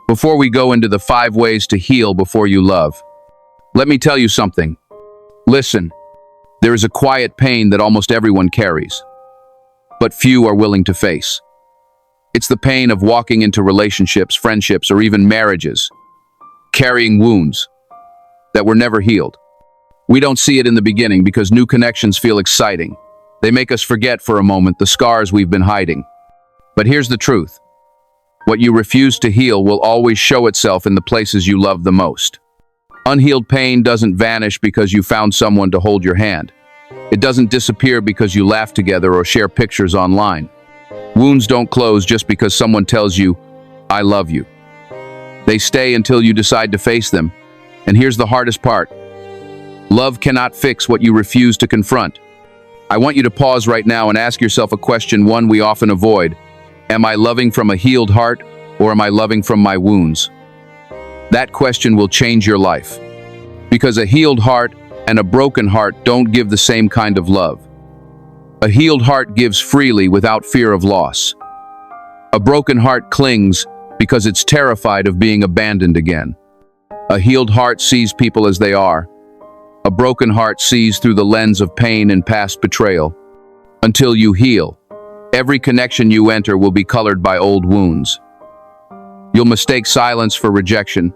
Before we go into the 5 ways to heal before you love, let me tell you something. Listen, there is a quiet pain that almost everyone carries, but few are willing to face. It's the pain of walking into relationships, friendships, or even marriages, carrying wounds that were never healed. We don't see it in the beginning because new connections feel exciting. They make us forget for a moment the scars we've been hiding. But here's the truth. What you refuse to heal will always show itself in the places you love the most. Unhealed pain doesn't vanish because you found someone to hold your hand. It doesn't disappear because you laugh together or share pictures online. Wounds don't close just because someone tells you, "I love you." They stay until you decide to face them. And here's the hardest part. Love cannot fix what you refuse to confront. I want you to pause right now and ask yourself a question, one we often avoid. Am I loving from a healed heart, or am I loving from my wounds? That question will change your life. Because a healed heart and a broken heart don't give the same kind of love. A healed heart gives freely without fear of loss. A broken heart clings because it's terrified of being abandoned again. A healed heart sees people as they are. A broken heart sees through the lens of pain and past betrayal. Until you heal, every connection you enter will be colored by old wounds. You'll mistake silence for rejection.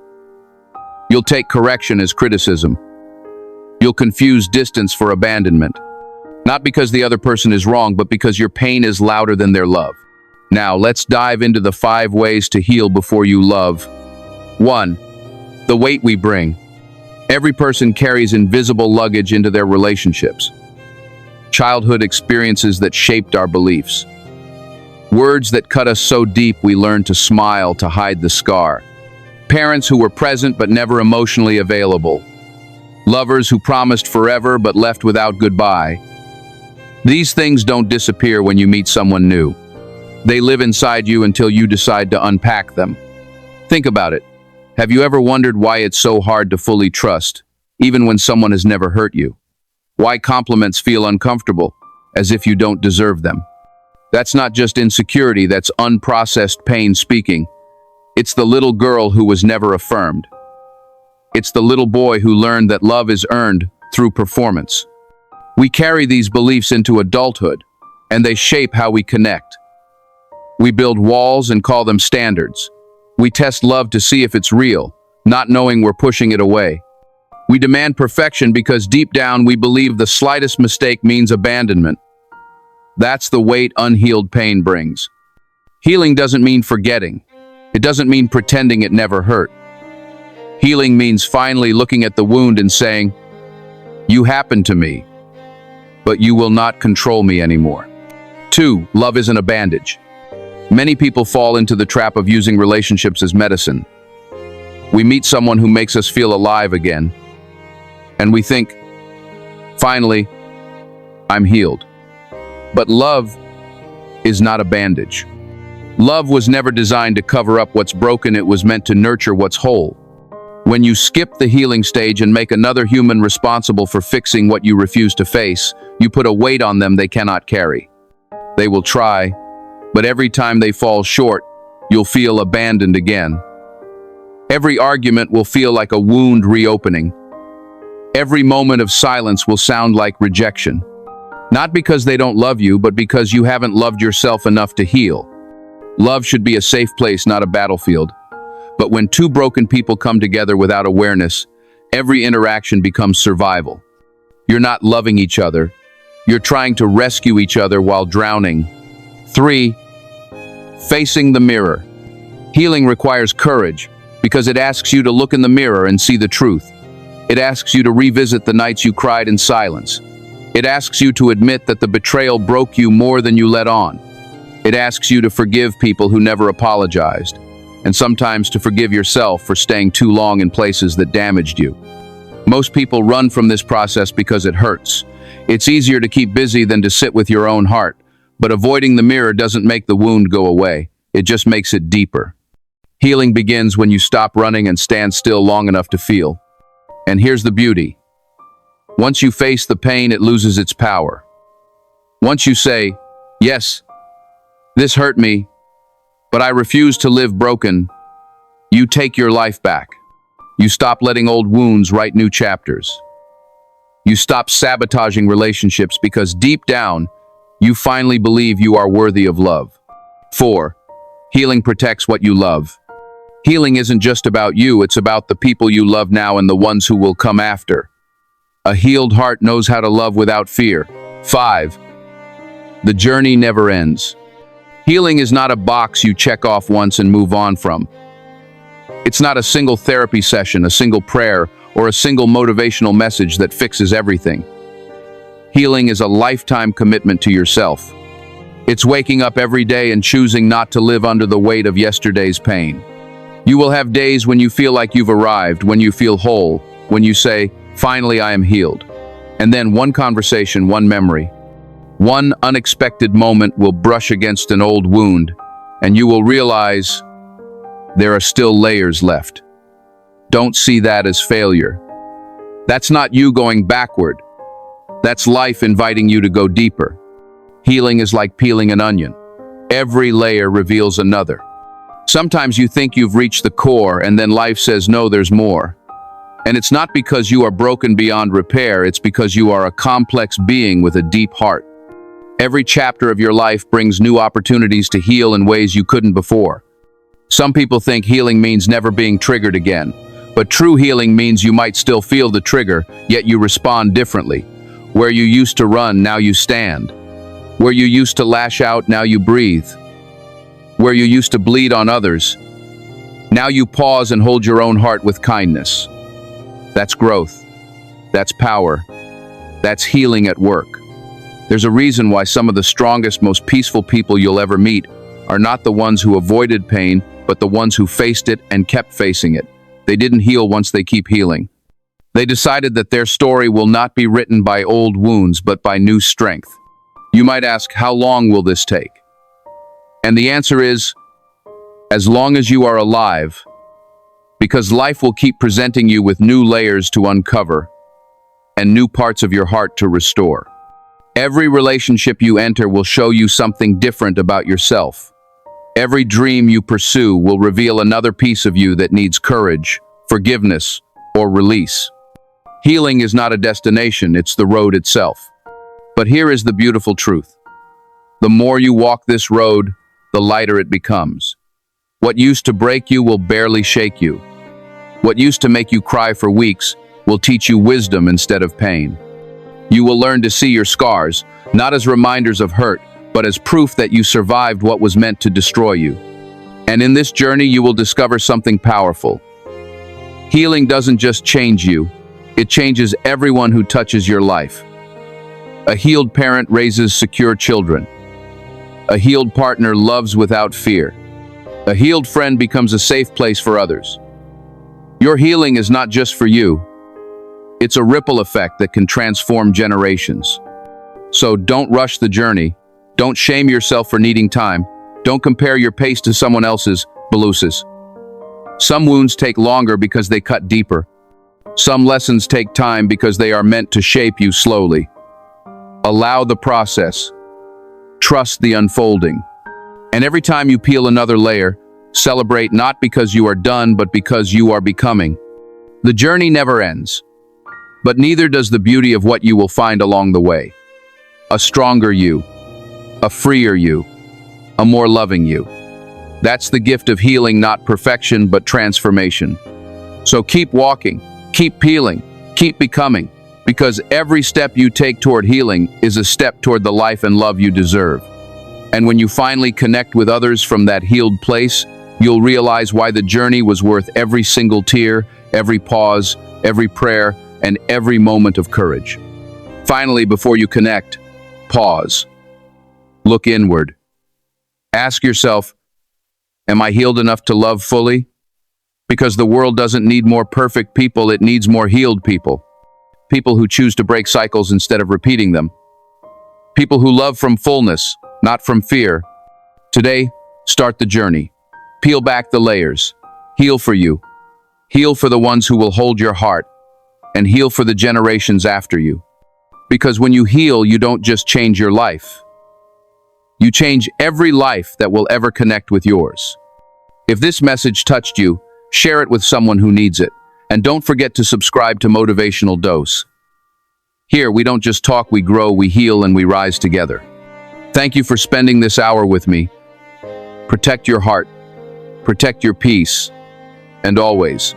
You'll take correction as criticism. You'll confuse distance for abandonment. Not because the other person is wrong, but because your pain is louder than their love. Now, let's dive into the 5 ways to heal before you love. 1. The weight we bring. Every person carries invisible luggage into their relationships. Childhood experiences that shaped our beliefs. Words that cut us so deep we learn to smile to hide the scar. Parents who were present but never emotionally available. Lovers who promised forever but left without goodbye. These things don't disappear when you meet someone new. They live inside you until you decide to unpack them. Think about it. Have you ever wondered why it's so hard to fully trust, even when someone has never hurt you? Why compliments feel uncomfortable, as if you don't deserve them? That's not just insecurity, that's unprocessed pain speaking. It's the little girl who was never affirmed. It's the little boy who learned that love is earned through performance. We carry these beliefs into adulthood, and they shape how we connect. We build walls and call them standards. We test love to see if it's real, not knowing we're pushing it away. We demand perfection because deep down we believe the slightest mistake means abandonment. That's the weight unhealed pain brings. Healing doesn't mean forgetting. It doesn't mean pretending it never hurt. Healing means finally looking at the wound and saying, "You happened to me, but you will not control me anymore." 2. Love isn't a bandage. Many people fall into the trap of using relationships as medicine. We meet someone who makes us feel alive again, and we think, finally, I'm healed. But love is not a bandage. Love was never designed to cover up what's broken, it was meant to nurture what's whole. When you skip the healing stage and make another human responsible for fixing what you refuse to face, you put a weight on them they cannot carry. They will try, but every time they fall short, you'll feel abandoned again. Every argument will feel like a wound reopening. Every moment of silence will sound like rejection. Not because they don't love you, but because you haven't loved yourself enough to heal. Love should be a safe place, not a battlefield. But when 2 broken people come together without awareness, every interaction becomes survival. You're not loving each other. You're trying to rescue each other while drowning. 3. Facing the mirror. Healing requires courage because it asks you to look in the mirror and see the truth. It asks you to revisit the nights you cried in silence. It asks you to admit that the betrayal broke you more than you let on. It asks you to forgive people who never apologized, and sometimes to forgive yourself for staying too long in places that damaged you. Most people run from this process because it hurts. It's easier to keep busy than to sit with your own heart. But avoiding the mirror doesn't make the wound go away. It just makes it deeper. Healing begins when you stop running and stand still long enough to feel. And here's the beauty. Once you face the pain, it loses its power. Once you say, "Yes, this hurt me, but I refuse to live broken," You take your life back. You stop letting old wounds write new chapters. You stop sabotaging relationships because deep down, you finally believe you are worthy of love. 4. Healing protects what you love. Healing isn't just about you, it's about the people you love now and the ones who will come after. A healed heart knows how to love without fear. 5. The journey never ends. Healing is not a box you check off once and move on from. It's not a single therapy session, a single prayer, or a single motivational message that fixes everything. Healing is a lifetime commitment to yourself. It's waking up every day and choosing not to live under the weight of yesterday's pain. You will have days when you feel like you've arrived, when you feel whole, when you say, "Finally, I am healed." And then one conversation, one memory, one unexpected moment will brush against an old wound, and you will realize there are still layers left. Don't see that as failure. That's not you going backward. That's life inviting you to go deeper. Healing is like peeling an onion. Every layer reveals another. Sometimes you think you've reached the core, and then life says, no, there's more. And it's not because you are broken beyond repair, it's because you are a complex being with a deep heart. Every chapter of your life brings new opportunities to heal in ways you couldn't before. Some people think healing means never being triggered again, but true healing means you might still feel the trigger, yet you respond differently. Where you used to run, now you stand. Where you used to lash out, now you breathe. Where you used to bleed on others, now you pause and hold your own heart with kindness. That's growth. That's power. That's healing at work. There's a reason why some of the strongest, most peaceful people you'll ever meet are not the ones who avoided pain, but the ones who faced it and kept facing it. They didn't heal once they keep healing. They decided that their story will not be written by old wounds, but by new strength. You might ask, how long will this take? And the answer is, as long as you are alive, because life will keep presenting you with new layers to uncover and new parts of your heart to restore. Every relationship you enter will show you something different about yourself. Every dream you pursue will reveal another piece of you that needs courage, forgiveness, or release. Healing is not a destination, it's the road itself. But here is the beautiful truth. The more you walk this road, the lighter it becomes. What used to break you will barely shake you. What used to make you cry for weeks will teach you wisdom instead of pain. You will learn to see your scars, not as reminders of hurt, but as proof that you survived what was meant to destroy you. And in this journey, you will discover something powerful. Healing doesn't just change you, it changes everyone who touches your life. A healed parent raises secure children. A healed partner loves without fear. A healed friend becomes a safe place for others. Your healing is not just for you. It's a ripple effect that can transform generations. So don't rush the journey. Don't shame yourself for needing time. Don't compare your pace to someone else's baluses. Some wounds take longer because they cut deeper. Some lessons take time because they are meant to shape you slowly. Allow the process. Trust the unfolding. And every time you peel another layer, celebrate not because you are done, but because you are becoming. The journey never ends, but neither does the beauty of what you will find along the way. A stronger you, a freer you, a more loving you. That's the gift of healing, not perfection, but transformation. So keep walking, keep peeling, keep becoming, because every step you take toward healing is a step toward the life and love you deserve. And when you finally connect with others from that healed place, you'll realize why the journey was worth every single tear, every pause, every prayer, and every moment of courage. Finally, before you connect, pause. Look inward. Ask yourself, am I healed enough to love fully? Because the world doesn't need more perfect people, it needs more healed people. People who choose to break cycles instead of repeating them. People who love from fullness, not from fear. Today, start the journey. Peel back the layers. Heal for you. Heal for the ones who will hold your heart. And heal for the generations after you. Because when you heal, you don't just change your life. You change every life that will ever connect with yours. If this message touched you, Share it with someone who needs it. And don't forget to subscribe to Motivational Dose. Here, we don't just talk, we grow, we heal, and we rise together. Thank you for spending this hour with me. Protect your heart, protect your peace, and always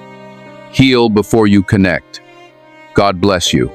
heal before you connect. God bless you.